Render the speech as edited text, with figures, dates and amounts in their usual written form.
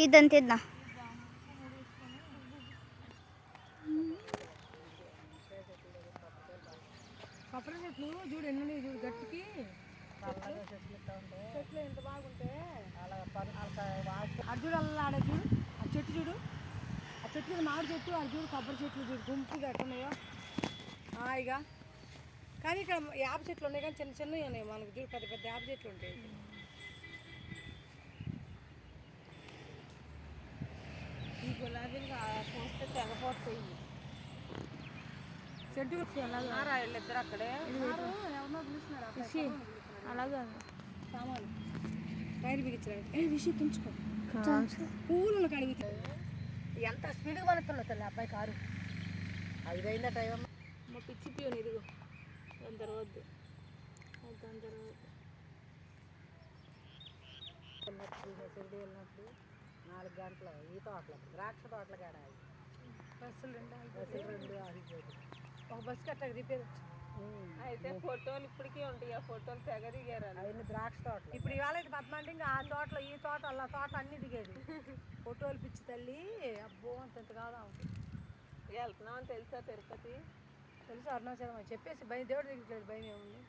తీద్దాం తీద్దాం. కొబ్బరి చెట్లు చూడు ఎన్ని చూడు గట్టికి చెట్లు ఎంత బాగుంటే అది చూడు అలా ఆడే చూడు ఆ చెట్టు చూడు ఆ చెట్లు మామిడి చెట్టు అది చూడు కొబ్బరి చెట్లు చూడు గుంపుగా ఎట్టున్నాయో హాయిగా. కానీ ఇక్కడ యాప చెట్లు ఉన్నాయి కానీ చిన్న చిన్నవి ఉన్నాయి మనకు చూడు పెద్ద పెద్ద యాప చెట్లు ఉంటాయి. ఈ గులాబీలు పోస్తే తెగపోతాయి. చెట్టు వీళ్ళిద్దరు అక్కడే ఎవరినో పిలుస్తున్నారు అలాగే సామాను టైర్ బిగించడానికి. విషయం తుంచుకో పూలు కడిగి ఎంత స్పీడ్గా పడుతున్నా తల్లి అబ్బాయి కారు 5 అయిందా టైం. మా పిచ్చి పియోని ఇదిగో దాని తర్వాత వెళ్ళినప్పుడు 4 గంటలు ఈ తోటలకు ద్రాక్ష తోటలు కాడ బస్సులు 2 ఆగిపోతుంది. ఒక బస్సు కట్ట రిపేర్ అయితే ఫోటోలు ఇప్పటికీ ఉంటాయి. ఆ ఫోటోలు తెగ దిగారు అవన్నీ ద్రాక్ష తోటలు. ఇప్పుడు ఇవాళ అయితే పద్మాంటి ఇంకా ఆ తోటలో ఈ తోట అలా తోట అన్నీ దిగేది. ఫోటోలు పిచ్చి తల్లి అబ్బో అంత కాదా వెళ్తున్నామని తెలుసా తిరుపతి తెలుసు అరుణాచలం చెప్పేసి భయం దేవుడి దగ్గరికి భయం ఏముంది.